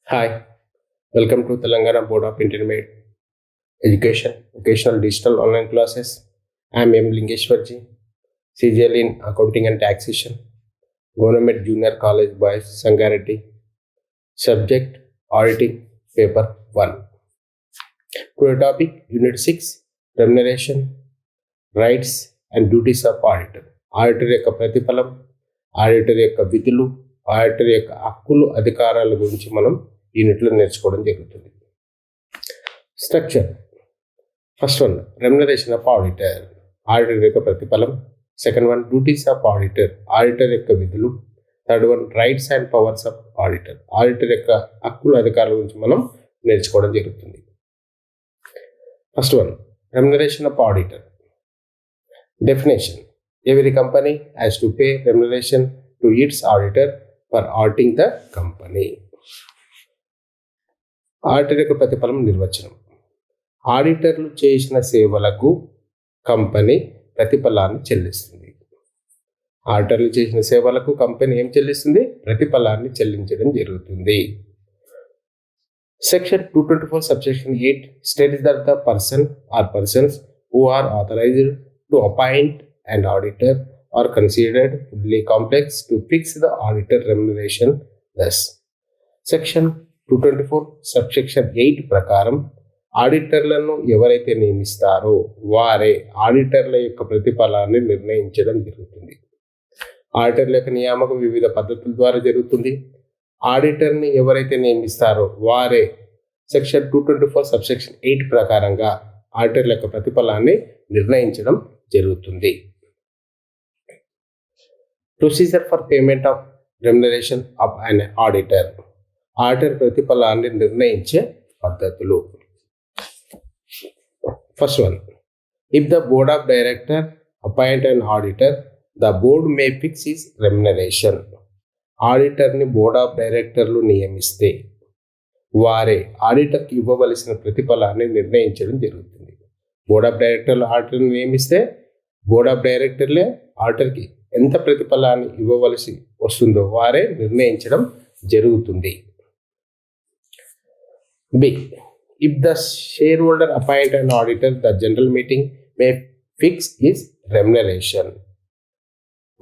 Hi, welcome to Telangana Board of Intermediate Education, Vocational Digital Online Classes. I am M. Lingeshwarji, CGL in Accounting and Taxation, Government Junior College Boys, Sangareddy. Subject Auditing, Paper 1. Today topic Unit 6, Remuneration, Rights and Duties of Auditor. Auditor యొక్క ప్రతిఫలం, auditor యొక్క విధులు, auditor యొక్క హక్కులు అధికారాల గురించి మనం యూనిట్లో నేర్చుకోవడం జరుగుతుంది. Structure first one remuneration of auditor, auditor యొక్క ప్రతిఫలం. Second one duties of auditor, auditor యొక్క విధులు. Third one rights and powers of auditor, auditor యొక్క హక్కులు అధికారాల గురించి మనం నేర్చుకోవడం జరుగుతుంది. First one remuneration of auditor. Definition: every company has to pay remuneration to its auditor for auditing the company. Auditor యొక్క ప్రతిఫలం నిర్వచనం: ఆడిటర్లు చేసిన సేవలకు కంపెనీ ప్రతిఫలాన్ని చెల్లిస్తుంది. ఆడిటర్లు చేసిన సేవలకు కంపెనీ ఏం చెల్లిస్తుంది? ప్రతిఫలాన్ని చెల్లించడం జరుగుతుంది. Section 224 subsection 8 states that the person or persons who are authorized to appoint an auditor are considered fully complex to fix the auditor remuneration. Thus, section 224 subsection 8 ప్రకారం ఆడిటర్లను ఎవరైతే నియమిస్తారో వారే ఆడిటర్ల యొక్క ప్రతిఫలాన్ని నిర్ణయించడం జరుగుతుంది. ఆడిటర్ల యొక్క నియామకం వివిధ పద్ధతుల ద్వారా జరుగుతుంది. ఆడిటర్ని ఎవరైతే నియమిస్తారో వారే సెక్షన్ 224 సబ్సెక్షన్ 8 ప్రకారంగా ఆడిటర్ల యొక్క ప్రతిఫలాన్ని నిర్ణయించడం జరుగుతుంది. Procedure for payment of remuneration of an auditor, auditor ప్రతిఫలాన్ని నిర్ణయించే పద్ధతులు. First one, if the board of director appoint an auditor, the board may fix his remuneration. ఆడిటర్ని బోర్డ్ ఆఫ్ డైరెక్టర్లు నియమిస్తే వారే ఆడిటర్కి ఇవ్వవలసిన ప్రతిఫలాన్ని నిర్ణయించడం జరుగుతుంది. బోర్డ్ ఆఫ్ డైరెక్టర్లు ఆడిటర్ని నియమిస్తే బోర్డ్ ఆఫ్ డైరెక్టర్లే ఆడిటర్కి ఎంత ప్రతిఫలాన్ని ఇవ్వవలసి వస్తుందో వారే నిర్ణయించడం జరుగుతుంది. B, if the shareholder appoint an auditor, the general meeting may fix his remuneration.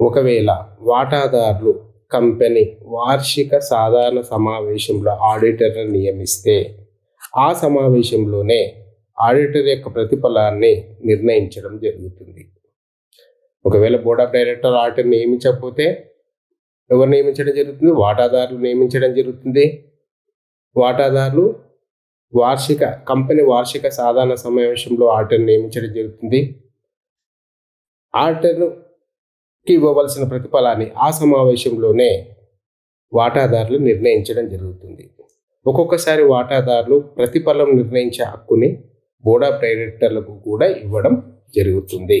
ఒకవేళ వాటాదారులు కంపెనీ వార్షిక సాధారణ సమావేశంలో ఆడిటర్ని నియమిస్తే ఆ సమావేశంలోనే ఆడిటర్ యొక్క ప్రతిఫలాన్ని నిర్ణయించడం జరుగుతుంది. ఒకవేళ బోర్డ్ ఆఫ్ డైరెక్టర్ ఆడిటర్ నియమించకపోతే ఎవరు నియమించడం జరుగుతుంది? వాటాదారులు నియమించడం జరుగుతుంది. వాటాదారులు కంపెనీ వార్షిక సాధారణ సమావేశంలో ఆడిటర్ నియమించడం జరుగుతుంది. ఆడిటర్కి ఇవ్వవలసిన ప్రతిఫలాన్ని ఆ సమావేశంలోనే వాటాదారులు నిర్ణయించడం జరుగుతుంది. ఒక్కొక్కసారి వాటాదారులు ప్రతిఫలం నిర్ణయించే హక్కుని బోర్డ్ ఆఫ్ డైరెక్టర్లకు కూడా ఇవ్వడం జరుగుతుంది.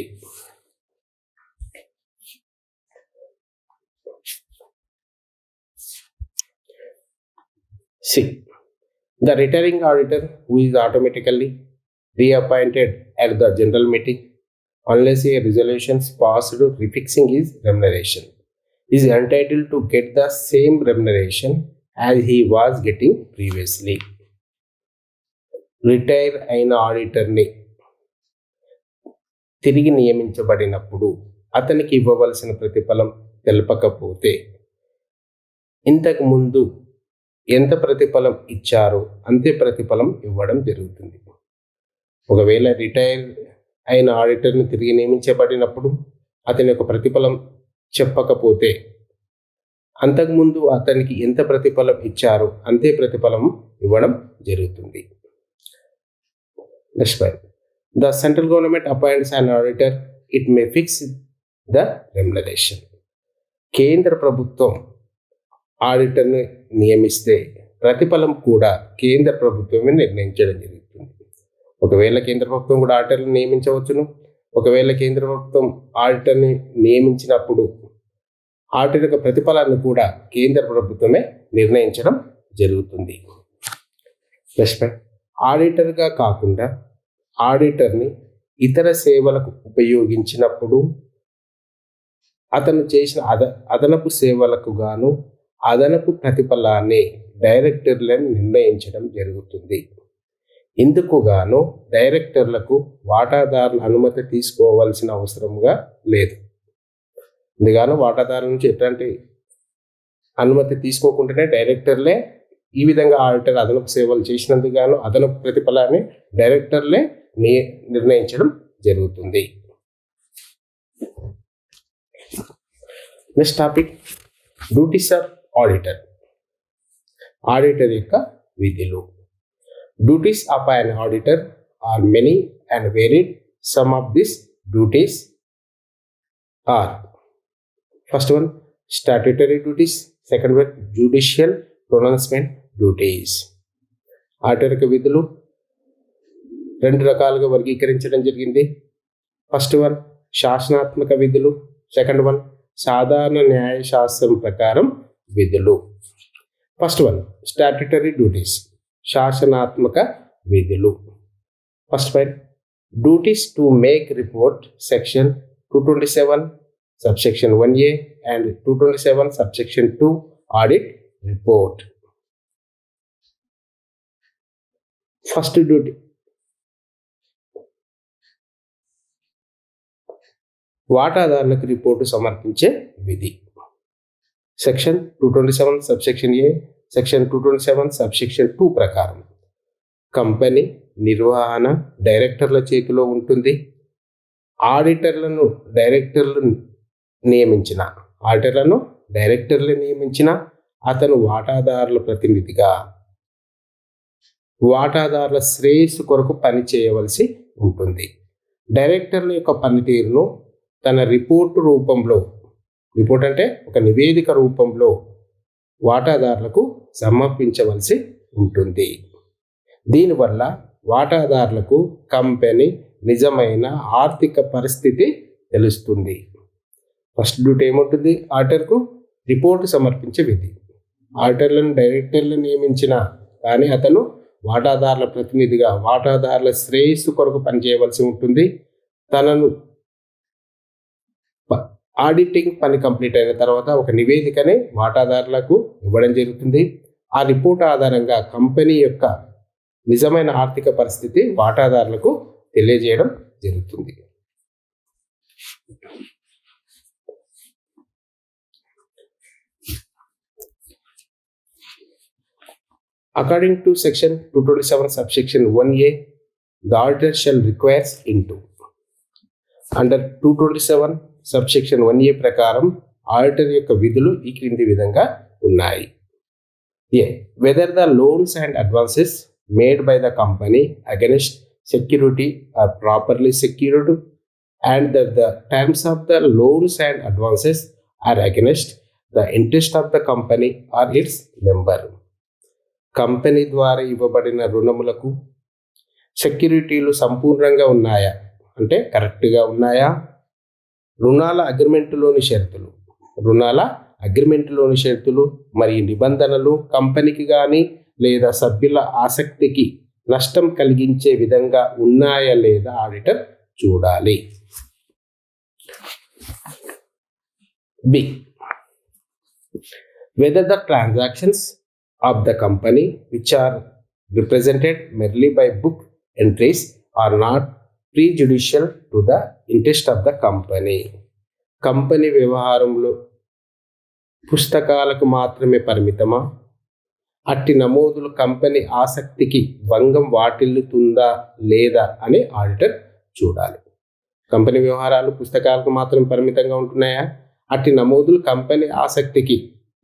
C, the retiring auditor who is automatically reappointed at the general meeting unless a resolution is passed refixing his remuneration is entitled to get the same remuneration as he was getting previously. Retire అయిన ఆడిటర్ని తిరిగి నియమించబడినప్పుడు అతనికి ఇవ్వవలసిన ప్రతిఫలం తెలపకపోతే ఇంతకు ముందు ఎంత ప్రతిఫలం ఇచ్చారో అంతే ప్రతిఫలం ఇవ్వడం జరుగుతుంది. ఒకవేళ రిటైర్ అయిన ఆడిటర్ని తిరిగి నియమించబడినప్పుడు అతని యొక్క ప్రతిఫలం చెప్పకపోతే అంతకుముందు అతనికి ఎంత ప్రతిఫలం ఇచ్చారో అంతే ప్రతిఫలం ఇవ్వడం జరుగుతుంది. Next point, the central government appoints an auditor, it may fix the remuneration. కేంద్ర ప్రభుత్వం ఆడిటర్ని నియమిస్తే ప్రతిఫలం కూడా కేంద్ర ప్రభుత్వమే నిర్ణయించడం జరుగుతుంది. ఒకవేళ కేంద్ర ప్రభుత్వం కూడా ఆడిటర్ని నియమించవచ్చును. ఒకవేళ కేంద్ర ప్రభుత్వం ఆడిటర్ని నియమించినప్పుడు ఆడిటర్ యొక్క ప్రతిఫలాన్ని కూడా కేంద్ర ప్రభుత్వమే నిర్ణయించడం జరుగుతుంది. నెక్స్ట్ పాయింట్, ఆడిటర్గా కాకుండా ఆడిటర్ని ఇతర సేవలకు ఉపయోగించినప్పుడు అతను చేసిన అదనపు సేవలకు గాను అదనపు ప్రతిఫలాన్ని డైరెక్టర్లను నిర్ణయించడం జరుగుతుంది. ఇందుకు గాను డైరెక్టర్లకు వాటాదారుల అనుమతి తీసుకోవాల్సిన అవసరంగా లేదు. ఇందుగాను వాటాదారుల నుంచి ఎట్లాంటి అనుమతి తీసుకోకుండానే డైరెక్టర్లే ఈ విధంగా ఆడిటర్ అదనపు సేవలు చేసినందుకు గాను అదనపు ప్రతిఫలాన్ని డైరెక్టర్లే నిర్ణయించడం జరుగుతుంది. Next topic, duties of auditor. Auditor యొక్క విధులు. Duties of an auditor are many and varied. Some of these duties are: first one, statutory duties. Second one, judicial pronouncement duties. Auditor యొక్క విధులు రెండు రకాలుగా వర్గీకరించడం జరిగింది. ఫస్ట్ వన్ శాసనాత్మక విధులు, second one సాధారణ న్యాయశాస్త్రం ప్రకారం విధులు. ఫస్ట్ వన్ స్టాట్యుటరీ డ్యూటీస్, శాసనాత్మక విధులు. First point, duties to make report. Section 227 subsection 1A and 227 subsection 2 audit report. First duty, వాటాదారులకు రిపోర్టు సమర్పించే విధి. సెక్షన్ 227 సబ్సెక్షన్ ఏ, సెక్షన్ 227 సబ్సెక్షన్ 2 ప్రకారం కంపెనీ నిర్వహణ డైరెక్టర్ల చేతిలో ఉంటుంది. ఆడిటర్లను డైరెక్టర్లు నియమించిన అతను వాటాదారుల ప్రతినిధిగా వాటాదారుల శ్రేయస్సు కొరకు పని చేయవలసి ఉంటుంది. డైరెక్టర్ల యొక్క పనితీరును తన రిపోర్ట్ అంటే ఒక నివేదిక రూపంలో వాటాదారులకు సమర్పించవలసి ఉంటుంది. దీనివల్ల వాటాదారులకు కంపెనీ నిజమైన ఆర్థిక పరిస్థితి తెలుస్తుంది. ఫస్ట్ డ్యూటీ ఏముంటుంది? ఆడిటర్కు రిపోర్టు సమర్పించే విధి. ఆడిటర్లను డైరెక్టర్లు నియమించిన కానీ అతను వాటాదారుల ప్రతినిధిగా వాటాదారుల శ్రేయస్సు కొరకు పనిచేయవలసి ఉంటుంది. తనను ఆడిటింగ్ పని కంప్లీట్ అయిన తర్వాత ఒక నివేదికని వాటాదారులకు ఇవ్వడం జరుగుతుంది. ఆ రిపోర్ట్ ఆధారంగా కంపెనీ యొక్క నిజమైన ఆర్థిక పరిస్థితి వాటాదారులకు తెలియజేయడం జరుగుతుంది. According to section 227 subsection 1A, the auditor shall requires into. Under 227 subsection 1A ప్రకారం ఆడిటర్ యొక్క విధులు ఈ క్రింది విధంగా ఉన్నాయి. Whether the loans and advances made by the company against security are properly secured and that the terms of the loans and advances are against the interest of the company or its member. Company ద్వారా ఇవ్వబడిన రుణములకు సెక్యూరిటీలు సంపూర్ణంగా ఉన్నాయా అంటే కరెక్ట్గా ఉన్నాయా? రుణాల అగ్రిమెంటులోని షరతులు మరియు నిబంధనలు కంపెనీకి కానీ లేదా సభ్యుల ఆసక్తికి నష్టం కలిగించే విధంగా ఉన్నాయా లేదా ఆడిటర్ చూడాలి. B, whether the transactions of the company which are represented merely by book entries are not prejudicial to the interest of the company. Company వ్యవహారంలో పుస్తకాలకు మాత్రమే పరిమితమా? అట్టి నమోదులు కంపెనీ ఆసక్తికి భంగం వాటిల్లుతుందా లేదా అని ఆడిటర్ చూడాలి. కంపెనీ వ్యవహారాలు పుస్తకాలకు మాత్రమే పరిమితంగా ఉంటున్నాయా? అట్టి నమోదులు కంపెనీ ఆసక్తికి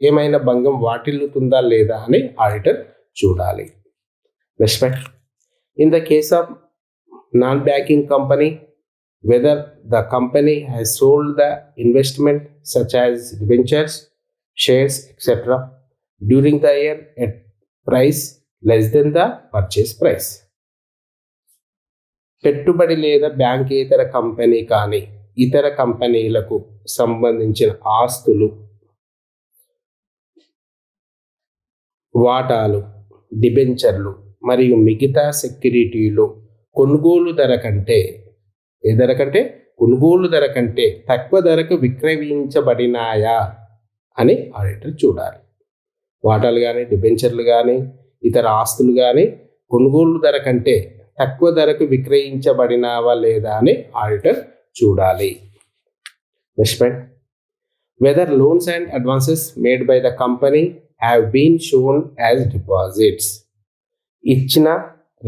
ఏమైనా భంగం వాటిల్లుతుందా లేదా అని ఆడిటర్ చూడాలి. Respect, in the case of non banking company, whether the company has sold the investment such as debentures, shares, etc. during the year at price less than the purchase price. పెట్టుబడి లేదా బ్యాంకేతర company కానీ ఇతర కంపెనీలకు సంబంధించిన ఆస్తులు, వాటాలు, డిబెంచర్లు మరియు మిగతా సెక్యూరిటీలు కొనుగోలు ధర కంటే తక్కువ ధరకు విక్రయించబడినాయా అని ఆడిటర్ చూడాలి. వాటాలు కానీ, డిబెంచర్లు కానీ, ఇతర ఆస్తులు కానీ కొనుగోలు ధర కంటే తక్కువ ధరకు విక్రయించబడినావా లేదా అని ఆడిటర్ చూడాలి. Next point, whether loans and advances made by the company have been shown as deposits. ఇచ్చిన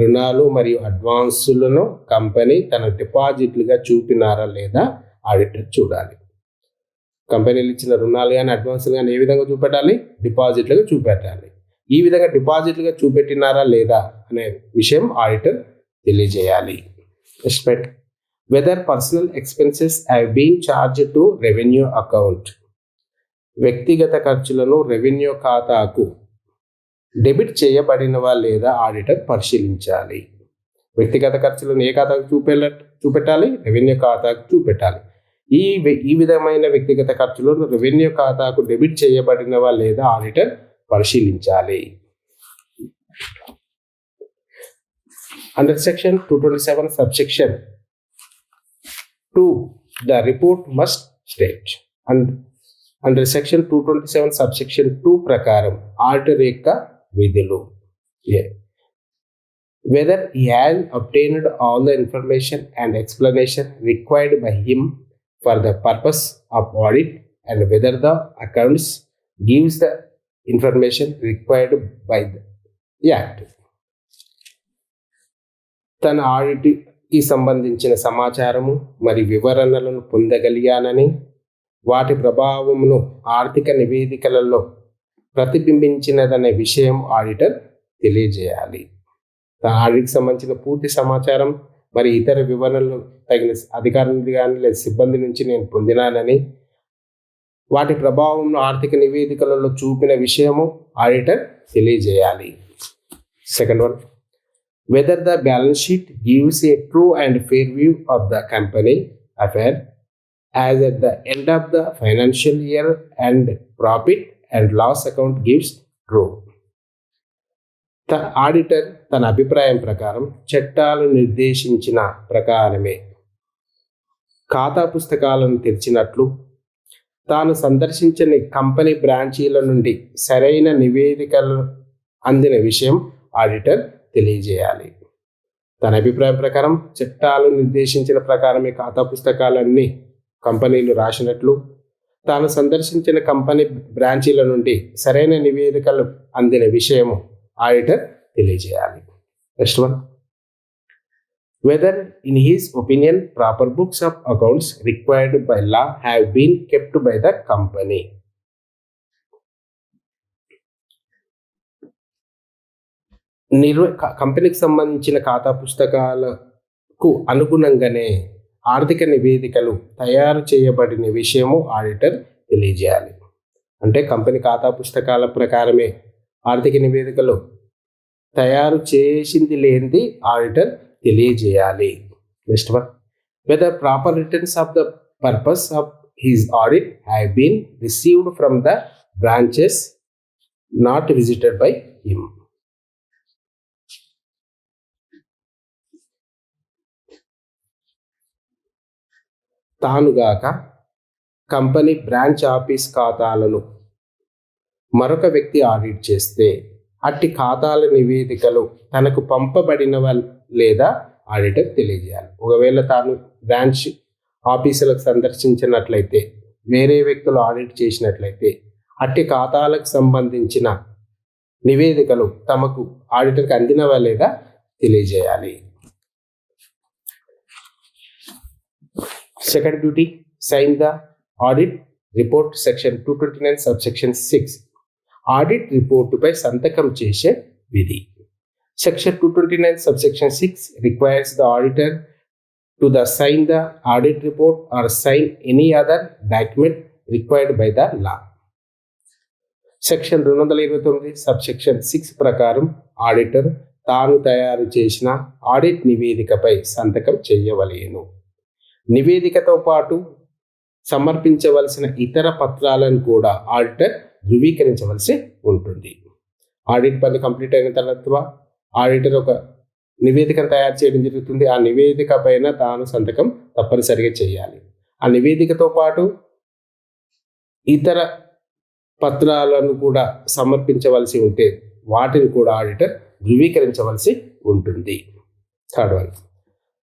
రుణాలు మరియు అడ్వాన్సులను కంపెనీ తన డిపాజిట్లుగా చూపినారా లేదా ఆడిటర్ చూడాలి. కంపెనీలు ఇచ్చిన రుణాలు కానీ అడ్వాన్సులు కానీ ఏ విధంగా చూపెట్టాలి? డిపాజిట్లుగా చూపెట్టాలి. ఈ విధంగా డిపాజిట్లుగా చూపెట్టినారా లేదా అనే విషయం ఆడిటర్ తెలియజేయాలి. Next, whether personal expenses have been charge to revenue account. వ్యక్తిగత ఖర్చులను రెవెన్యూ ఖాతాకు డెబిట్ చేయబడినవా లేదా ఆడిటర్ పరిశీలించాలి. వ్యక్తిగత ఖర్చులను ఏ ఖాతాకు చూపెట్టాలి? రెవెన్యూ ఖాతాకు చూపెట్టాలి. ఈ విధమైన వ్యక్తిగత ఖర్చులు రెవెన్యూ ఖాతాకు డెబిట్ చేయబడినవా లేదా ఆడిటర్ పరిశీలించాలి. Under section 227 subsection 2 the report must state. Under section 227 subsection 2 ప్రకారం ఆడిటర్ యొక్క విధులు: whether he has obtained all the information and explanation required by him for the purpose of audit, and whether the accounts gives the information required by the act. తన ఆడిట్కి సంబంధించిన సమాచారము మరియు వివరణలను పొందగలిగానని, వాటి ప్రభావమును ఆర్థిక నివేదికలలో ప్రతిబింబించినదనే విషయం ఆడిటర్ తెలియజేయాలి. ఆడిట్కి సంబంధించిన పూర్తి సమాచారం మరి ఇతర వివరణలు తగిన అధికారులు కానీ లేదా సిబ్బంది నుంచి నేను పొందినానని, వాటి ప్రభావంను ఆర్థిక నివేదికలలో చూపిన విషయము ఆడిటర్ తెలియజేయాలి. Second one, whether the balance sheet gives a true and fair view of the company affair as at the end of the financial year, and profit and loss account gives true. Auditor తన అభిప్రాయం ప్రకారం చట్టాలు నిర్దేశించిన ప్రకారమే ఖాతా పుస్తకాలను తెరిచినట్లు, తాను సందర్శించిన కంపెనీ బ్రాంచీల నుండి సరైన నివేదికలు అందిన విషయం ఆడిటర్ తెలియజేయాలి. తన అభిప్రాయం ప్రకారం చట్టాలు నిర్దేశించిన ప్రకారమే ఖాతా పుస్తకాలన్నీ కంపెనీలు రాసినట్లు, తాను సందర్శించిన కంపెనీ బ్రాంచీల నుండి సరైన నివేదికలు అందిన విషయము ఆడిటర్ తెలియజేయాలి. Next one, whether in his opinion proper books of accounts required by law have been kept by the company. కంపెనీకి సంబంధించిన ఖాతా పుస్తకాలకు అనుగుణంగానే ఆర్థిక నివేదికలు తయారు చేయబడిన విషయము ఆడిటర్ తెలియజేయాలి. అంటే కంపెనీ ఖాతా పుస్తకాల ప్రకారమే ఆర్థిక నివేదికలు తయారు చేసింది లేనిది ఆడిటర్ తెలియజేయాలి. Next one, whether proper returns of the purpose of his audit have been received from the branches not visited by him. తానుగాక కంపెనీ బ్రాంచ్ ఆఫీస్ ఖాతాలను మరొక వ్యక్తి ఆడిట్ చేస్తే అట్టి ఖాతాల నివేదికలు తనకు పంపబడినవా లేదా ఆడిటర్ తెలియజేయాలి. ఒకవేళ తాను బ్రాంచ్ ఆఫీసులకు సందర్శించినట్లయితే, వేరే వ్యక్తులు ఆడిట్ చేసినట్లయితే అట్టి ఖాతాలకు సంబంధించిన నివేదికలు తమకు ఆడిటర్కి అందినవా లేదా తెలియజేయాలి. Second duty, sign the audit report. Section 229 subsection 6 audit రిపోర్టుపై సంతకం చేసే విధి. Section 229 subsection 6 requires the auditor to the sign the audit report or sign any other document required by the law. Section 229 subsection 6 ప్రకారం auditor తాను తయారు చేసిన audit నివేదికపై సంతకం చేయవలెను. నివేదికతో పాటు సమర్పించవలసిన ఇతర పత్రాలను కూడా ఆడిటర్ ధృవీకరించవలసి ఉంటుంది. ఆడిట్ పని కంప్లీట్ అయిన తర్వాత ఆడిటర్ ఒక నివేదికను తయారు చేయడం జరుగుతుంది. ఆ నివేదిక పైన తాను సంతకం తప్పనిసరిగా చేయాలి. ఆ నివేదికతో పాటు ఇతర పత్రాలను కూడా సమర్పించవలసి ఉంటే వాటిని కూడా ఆడిటర్ ధృవీకరించవలసి ఉంటుంది. Third one,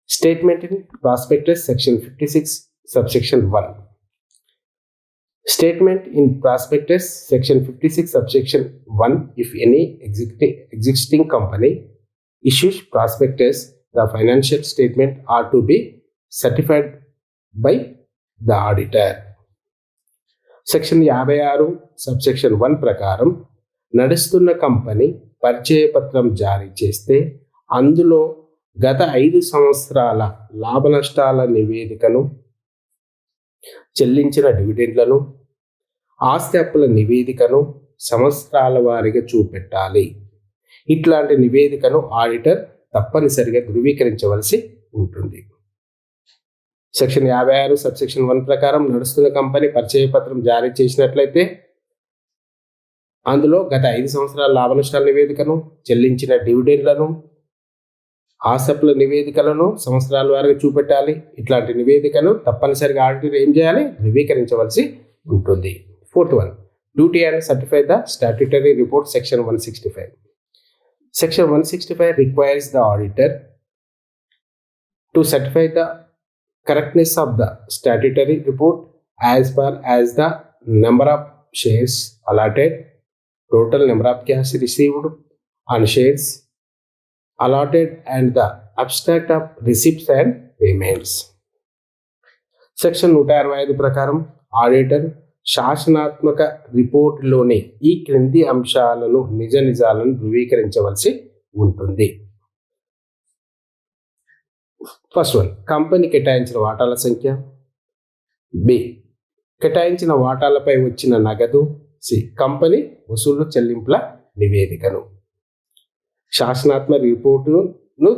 statement in prospectus section 56 subsection 1. Statement in prospectus section 56 subsection 1, if any existing company issues prospectus, the financial statement are to be certified by the auditor. Section 56 subsection 1 ప్రకారం నడుస్తున్న company పరిచయ పత్రం జారీ చేస్తే అందులో గత 5 సంవత్సరాల లాభ నష్టాల నివేదికను, చెల్లించిన డివిడెండ్లను, ఆస్తి అప్పుల నివేదికను సంవత్సరాల వారీగా చూపెట్టాలి. ఇట్లాంటి నివేదికను ఆడిటర్ తప్పనిసరిగా ధృవీకరించవలసి ఉంటుంది. సెక్షన్ 56 సబ్సెక్షన్ 1 ప్రకారం నడుస్తున్న కంపెనీ పరిచయ పత్రం జారీ చేసినట్లయితే అందులో గత 5 సంవత్సరాల లాభ నష్టాల నివేదికను, చెల్లించిన డివిడెండ్లను, ఆసప్ల నివేదికలను సంవత్సరాల వారీగా చూపెట్టాలి. ఇట్లాంటి నివేదికను తప్పనిసరిగా ఆడిటర్ ఏం చేయాలి? ధృవీకరించవలసి ఉంటుంది. Fourth one, duty and certify the statutory report section 165. Section 165 requires the auditor to certify the correctness of the statutory report as far as the number of shares allotted, total number of cash received on shares allotted and the abstract of receipts and payments. Section 165 ప్రకారం auditor శాసనాత్మక రిపోర్టులోని ఈ క్రింది అంశాలను నిజాలను ధృవీకరించవలసి ఉంటుంది. First one, company కేటాయించిన వాటాల సంఖ్య. B, కేటాయించిన వాటాలపై వచ్చిన నగదు. సి, కంపెనీ వసూలు చెల్లింపుల నివేదికను. శాసనాత్మక రిపోర్టును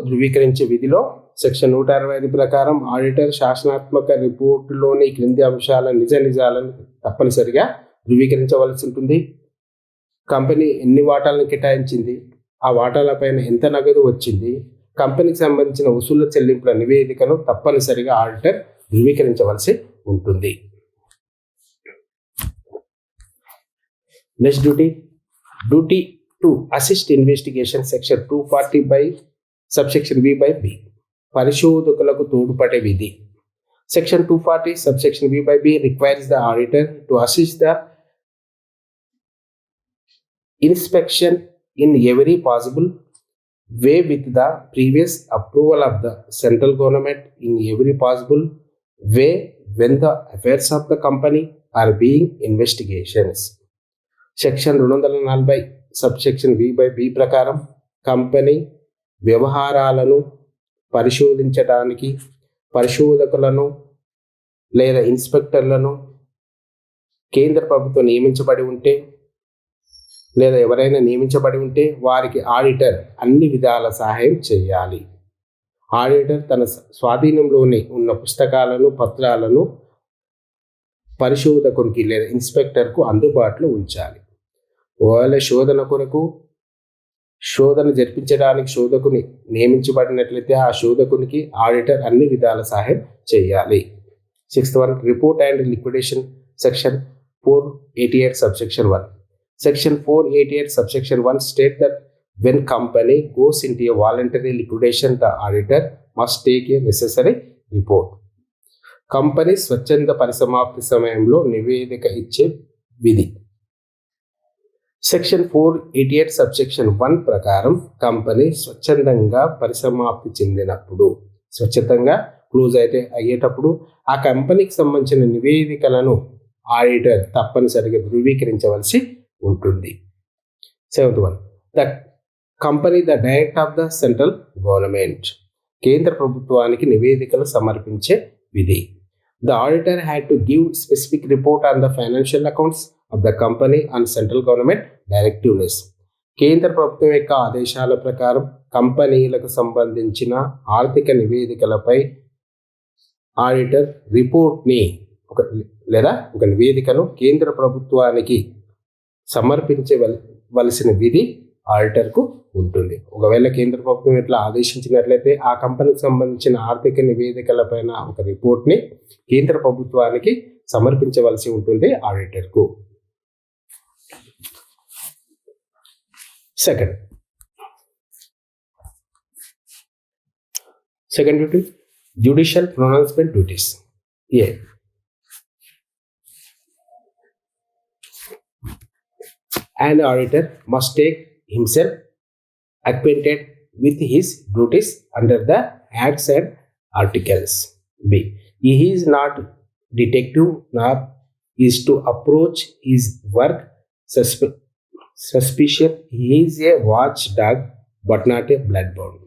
ధృవీకరించే విధిలో సెక్షన్ 165 ప్రకారం ఆడిటర్ శాసనాత్మక రిపోర్టులోని క్రింది అంశాల నిజాలను తప్పనిసరిగా ధృవీకరించవలసి ఉంటుంది. కంపెనీ ఎన్ని వాటాలను కేటాయించింది, ఆ వాటాలపైన ఎంత నగదు వచ్చింది, కంపెనీకి సంబంధించిన వసూళ్ల చెల్లింపుల నివేదికను తప్పనిసరిగా ఆడిటర్ ధృవీకరించవలసి ఉంటుంది. Next duty to assist investigation section 240 by subsection B by B. పరిశోధకులకు తోడ్పడే విధి. Section 240 subsection B by B requires the auditor to assist the inspection in every possible way with the previous approval of the central government in every possible way when the affairs of the company are being investigations. Section 240 subsection B by B ప్రకారం కంపెనీ వ్యవహారాలను పరిశోధించడానికి పరిశోధకులను లేదా ఇన్స్పెక్టర్లను కేంద్ర ప్రభుత్వం నియమించబడి ఉంటే లేదా ఎవరైనా నియమించబడి ఉంటే వారికి ఆడిటర్ అన్ని విధాల సహాయం చేయాలి. ఆడిటర్ తన స్వాధీనంలోనే ఉన్న పుస్తకాలను, పత్రాలను పరిశోధకునికి లేదా ఇన్స్పెక్టర్కు అందుబాటులో ఉంచాలి. ఒకవేళ శోధన జరిపించడానికి శోధకుని నియమించబడినట్లయితే ఆ శోధకునికి ఆడిటర్ అన్ని విధాల సహాయం చేయాలి. Sixth one, report and liquidation section 488 subsection 1. Section 488 subsection 1 state that when company goes into a voluntary liquidation, the auditor must take a necessary report. Company స్వచ్ఛంద పరిసమాప్తి సమయంలో నివేదిక ఇచ్చే విధి. సెక్షన్ 488 సబ్సెక్షన్ 1 ప్రకారం కంపెనీ స్వచ్ఛందంగా పరిసమాప్తి చెందినప్పుడు, స్వచ్ఛందంగా క్లోజ్ అయ్యేటప్పుడు ఆ కంపెనీకి సంబంధించిన నివేదికలను ఆడిటర్ తప్పనిసరిగా ధృవీకరించవలసి ఉంటుంది. Seventh one, the company the director of the central government, కేంద్ర ప్రభుత్వానికి నివేదికలు సమర్పించే విధి. The auditor had to give specific report on the financial accounts of the company and central government directives. కేంద్ర ప్రభుత్వం యొక్క ఆదేశాల ప్రకారం కంపెనీలకు సంబంధించిన ఆర్థిక నివేదికలపై ఆడిటర్ రిపోర్ట్ని ఒక నివేదికను కేంద్ర ప్రభుత్వానికి సమర్పించవలసిన విధి ఆడిటర్కు ఉంటుంది. ఒకవేళ కేంద్ర ప్రభుత్వం ఇట్లా ఆదేశించినట్లయితే ఆ కంపెనీకి సంబంధించిన ఆర్థిక నివేదికలపైన ఒక రిపోర్ట్ని కేంద్ర ప్రభుత్వానికి సమర్పించవలసి ఉంటుంది ఆడిటర్కు. Second duty, judicial pronouncement duties. A. An auditor must take himself acquainted with his duties under the Acts and Articles. B. He is not detective nor is to approach his work suspicious. He is a watchdog but not a bloodbound.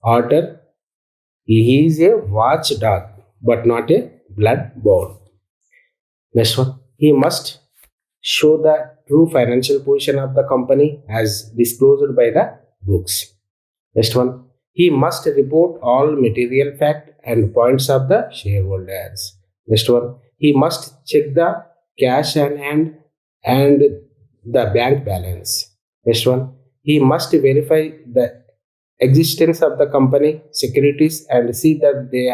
Auditor, he is a watchdog but not a bloodbound. Next one, he must show the true financial position of the company as disclosed by the books. Next one, he must report all material fact and points of the shareholders. Next one, he must check the cash on hand and the bank balance. Next one, he must verify the existence of the company securities and see that they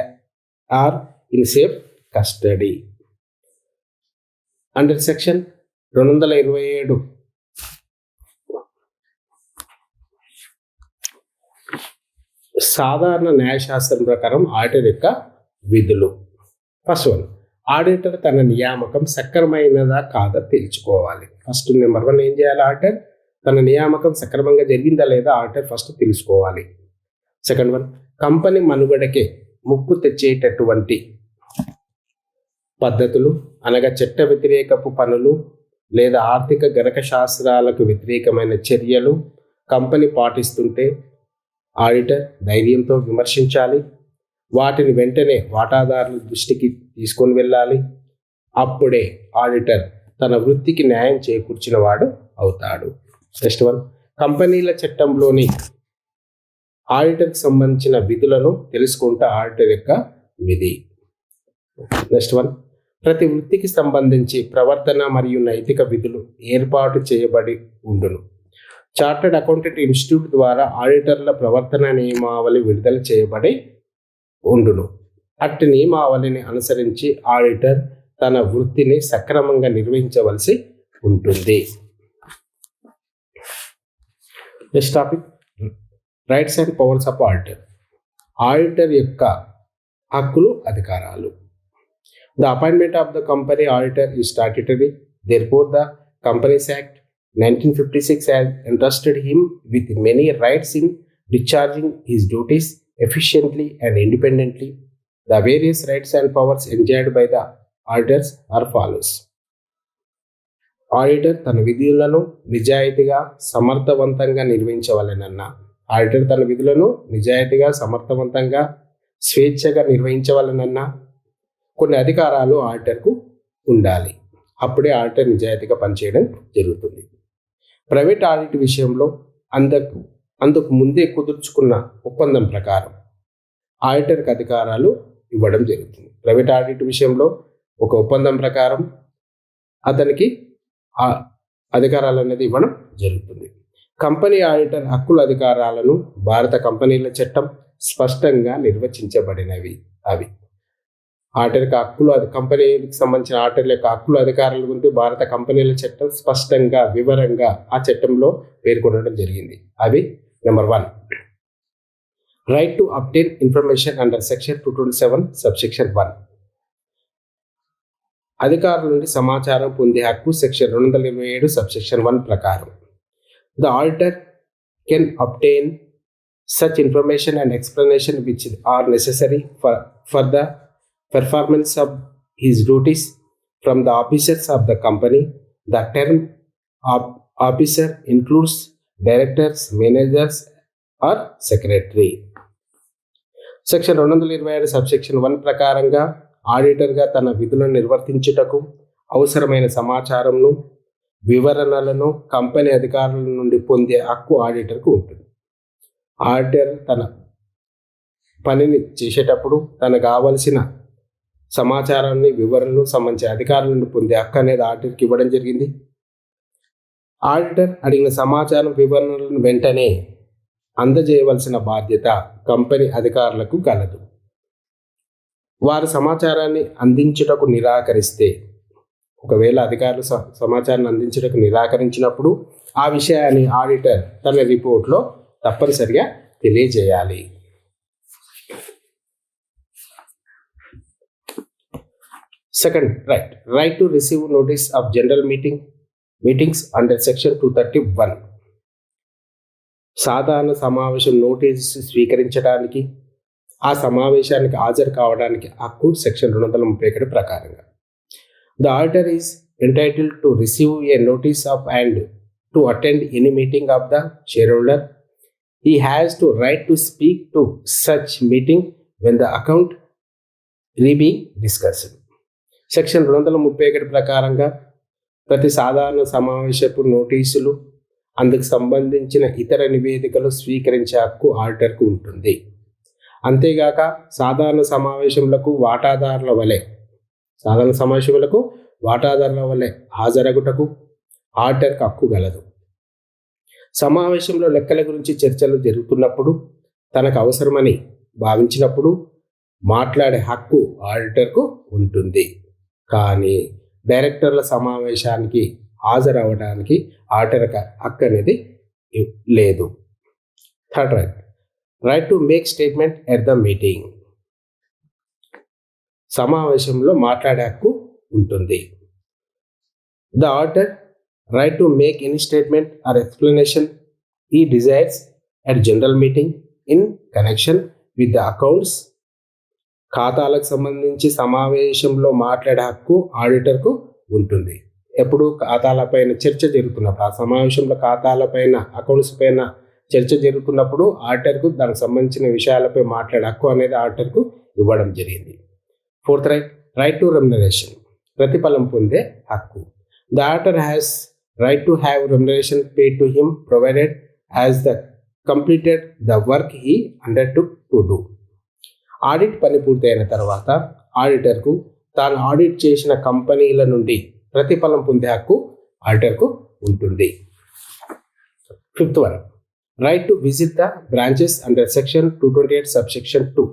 are in safe custody. Under section 227 సాధారణ న్యాయశాస్త్రం ప్రకారం auditor యొక్క విధులు. First one, auditor తన నియామకం సక్రమైనదా కాదా తెలుసుకోవాలి. First number one ఏం చేయాలి, ఆడిటర్ తన నియామకం సక్రమంగా జరిగిందా లేదా ఆడిటర్ ఫస్ట్ తెలుసుకోవాలి. సెకండ్ వన్, కంపెనీ మనుగడకే ముప్పు తెచ్చేటటువంటి పద్ధతులు అనగా చట్ట వ్యతిరేకపు పనులు లేదా ఆర్థిక గణక శాస్త్రాలకు వ్యతిరేకమైన చర్యలు కంపెనీ పాటిస్తుంటే ఆడిటర్ ధైర్యంతో విమర్శించాలి. వాటిని వెంటనే వాటాదారుల దృష్టికి తీసుకొని వెళ్ళాలి. అప్పుడే ఆడిటర్ తన వృత్తికి న్యాయం చేకూర్చిన వాడు అవుతాడు. నెక్స్ట్ వన్, కంపెనీల చట్టంలోని ఆడిటర్కి సంబంధించిన విధులను తెలుసుకుంటే ఆడిటర్ యొక్క విధి. నెక్స్ట్ వన్, ప్రతి వృత్తికి సంబంధించి ప్రవర్తన మరియు నైతిక విధులు ఏర్పాటు చేయబడి ఉండును. చార్టర్డ్ అకౌంటెంట్ ఇన్స్టిట్యూట్ ద్వారా ఆడిటర్ల ప్రవర్తన నియమావళి విడుదల చేయబడి ఉండును. అట్టి నియమావళిని అనుసరించి ఆడిటర్ తన వృత్తిని సక్రమంగా నిర్వహించవలసి ఉంటుంది. Next topic, rights and powers of auditor. Auditor యొక్క హక్కులు అధికారాలు. The appointment of the company auditor is statutory. Therefore, the Companies Act 1956 has entrusted him with many rights in discharging his duties efficiently and independently. The various rights and powers enjoyed by the auditors are follows. Auditor తన విధులను నిజాయితీగా సమర్థవంతంగా నిర్వహించవలెనన్న auditor తన విధులను నిజాయితీగా సమర్థవంతంగా స్వేచ్ఛగా నిర్వహించవలెనన్న కొన్ని అధికారాలు ఆడిటర్కు ఉండాలి. అప్పుడే ఆడిటర్ నిజాయితీగా పనిచేయడం జరుగుతుంది. ప్రైవేట్ ఆడిట్ విషయంలో అందుకు ముందే కుదుర్చుకున్న ఒప్పందం ప్రకారం ఆడిటర్కి అధికారాలు ఇవ్వడం జరుగుతుంది. ప్రైవేట్ ఆడిట్ విషయంలో ఒక ఒప్పందం ప్రకారం అతనికి ఆ అధికారాలు అనేది ఇవ్వడం జరుగుతుంది. కంపెనీ ఆడిటర్ హక్కుల అధికారాలను భారత కంపెనీల చట్టం స్పష్టంగా నిర్వచించబడినవి. అవి ఆడిటర్కి హక్కులు, కంపెనీలకు సంబంధించిన ఆడిటర్ల యొక్క హక్కులు అధికారాల గురించి భారత కంపెనీల చట్టం స్పష్టంగా వివరంగా ఆ చట్టంలో పేర్కొనడం జరిగింది. అవి number 1, right to obtain information under section 227 subsection 1. అధికారుల నుండి సమాచారం పొందే హక్కు సెక్షన్ 227 సబ్సెక్షన్ 1 ప్రకారం. The auditor can obtain such information and explanation which are necessary for the performance of his duties from the officers of the company. The term officer includes directors, managers or secretary. Section 227 subsection 1 ప్రకారంగా ఆడిటర్గా తన విధులను నిర్వర్తించుటకు అవసరమైన సమాచారంను, వివరణలను company అధికారుల నుండి పొందే హక్కు ఆడిటర్కు ఉంటుంది. ఆడిటర్ తన పనిని చేసేటప్పుడు తనకు కావలసిన సమాచారాన్ని, వివరణలు సంబంధించిన అధికారుల నుండి పొందే హక్కు అనేది ఆడిటర్కి ఇవ్వడం జరిగింది. ఆడిటర్ అడిగిన సమాచారం, వివరణలను వెంటనే అందజేయవలసిన బాధ్యత కంపెనీ అధికారులకు కలదు. వారు సమాచారాన్ని అందించుటకు నిరాకరిస్తే, ఒకవేళ అధికారులు సమాచారాన్ని అందించుటకు నిరాకరించినప్పుడు ఆ విషయాన్ని ఆడిటర్ తన రిపోర్ట్లో తప్పనిసరిగా తెలియజేయాలి. Second, right to receive notice of general meetings under section 231. సాధారణ సమావేశం నోటీసు స్వీకరించడానికి, ఆ సమావేశానికి హాజరు కావడానికి హక్కు సెక్షన్ 231 ప్రకారంగా. The auditor is entitled to receive a notice of and to attend any meeting of the shareholder. He has to right to speak to such meeting when the account being discussed. Section 231 ప్రకారంగా ప్రతి సాధారణ సమావేశపు నోటీసులు, అందుకు సంబంధించిన ఇతర నివేదికలు స్వీకరించే హక్కు ఆడిటర్కు ఉంటుంది. అంతేగాక సాధారణ సమావేశములకు వాటాదారుల వలె హాజరగుటకు ఆడిటర్కు హక్కు గలదు. సమావేశంలో లెక్కల గురించి చర్చలు జరుగుతున్నప్పుడు, తనకు అవసరమని భావించినప్పుడు మాట్లాడే హక్కు ఆడిటర్కు ఉంటుంది. కానీ డైరెక్టర్ల సమావేశానికి హాజరవడానికి ఆడిటర్కి హక్కు అనేది లేదు. Third, right to make statement at the meeting. సమావేశంలో మాట్లాడే హక్కు ఉంటుంది. The auditor right to make any statement or explanation he desires at general meeting in connection with the accounts. ఖాతాలకు సంబంధించి సమావేశంలో మాట్లాడే హక్కు ఆడిటర్కు ఉంటుంది. ఎప్పుడు ఖాతాలపైన చర్చ జరుగుతున్నప్పుడు, ఆ సమావేశంలో ఖాతాలపైన, అకౌంట్స్ పైన చర్చ జరుగుతున్నప్పుడు ఆడిటర్కు దానికి సంబంధించిన విషయాలపై మాట్లాడే హక్కు అనేది ఆడిటర్కు ఇవ్వడం జరిగింది. Fourth, right to remuneration. ప్రతిఫలం పొందే హక్కు. The auditor has right to have remuneration paid to him provided as the completed the work he undertook to do. Audit పని పూర్తయిన తర్వాత ఆడిటర్కు తాను ఆడిట్ చేసిన కంపెనీల నుండి ప్రతిఫలం పొందే హక్కు ఆడిటర్కు ఉంటుంది. Fifth one, right to visit the branches under section 228 subsection 2.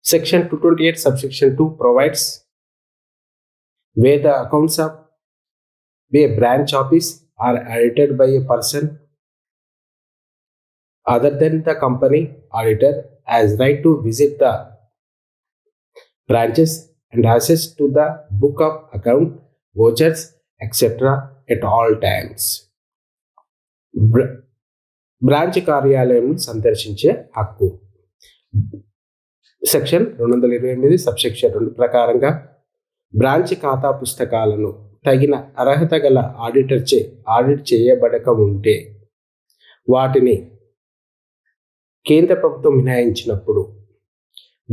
Section 228 subsection 2 provides where the accounts of a branch office are audited by a person other than the company auditor has right to visit the branches and access to the book of account, vouchers, etc. at all times. Branch కార్యాలయం సందర్శించే హక్కు section 228 subsection 2 ప్రకారంగా branch ఖాతా పుస్తకాలను తగిన అర్హత గల ఆడిటర్చే audit చేయబడక ఉంటే వాటిని కేంద్ర ప్రభుత్వం మినహాయించినప్పుడు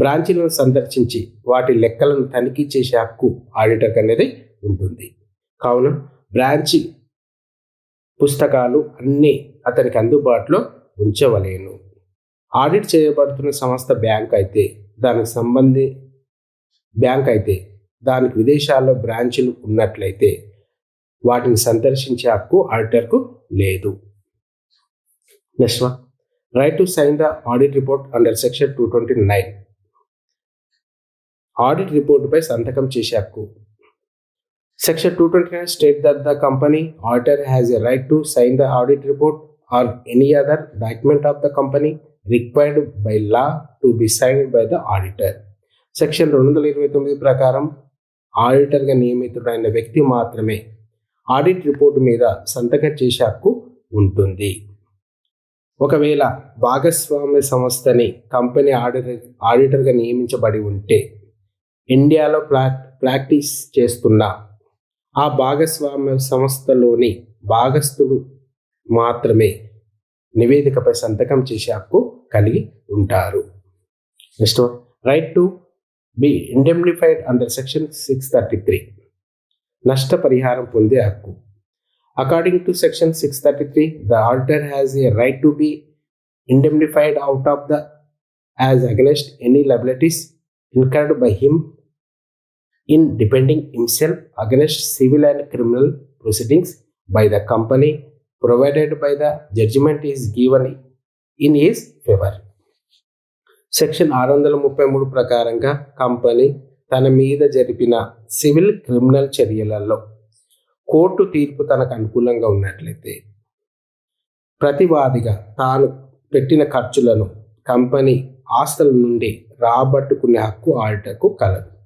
బ్రాంచీలను సందర్శించి వాటి లెక్కలను తనిఖీ చేసే హక్కు ఆడిటర్కి అనేది ఉంటుంది. కావున బ్రాంచ్ పుస్తకాలు అన్నీ అతనికి అందుబాటులో ఉంచవలేను. ఆడిట్ చేయబడుతున్న సంస్థ బ్యాంక్ అయితే దానికి విదేశాల్లో బ్రాంచులు ఉన్నట్లయితే వాటిని సందర్శించే హక్కు ఆడిటర్కు లేదు. Next one, right to sign the audit report under section 229. Audit రిపోర్టుపై సంతకం చేసే హక్కు. Section 229 state that the company auditor has a right to sign the audit report or any other document of the company required by law to be signed by the auditor. Section 229 ప్రకారం ఆడిటర్గా నియమితుడైన వ్యక్తి మాత్రమే audit report మీద సంతకం చేసే హక్కు ఉంటుంది. ఒకవేళ భాగస్వామ్య సంస్థని కంపెనీ ఆడిటర్గా నియమించబడి ఉంటే ఇండియాలో ప్రాక్టీస్ చేస్తున్న ఆ భాగస్వామ్య సంస్థలోని భాగస్థుడు మాత్రమే నివేదికపై సంతకం చేసే హక్కు కలిగి ఉంటారు. Next, right to be indemnified under section 633. నష్టపరిహారం పొందే హక్కు. According to section 633, the auditor has a right to be indemnified out of the as against any liabilities incurred by him in depending himself against civil and criminal proceedings by the company provided by the judgment is given in his favor. Section 633 ప్రకారంగా company తన మీద జరిపిన civil criminal చర్యలలో court తీర్పు తనకు అనుకూలంగా ఉన్నట్లయితే ప్రతివాదిగా తాను పెట్టిన ఖర్చులను కంపెనీ ఆస్తుల నుండి రాబట్టుకునే హక్కు ఆడిటర్కు కలదు.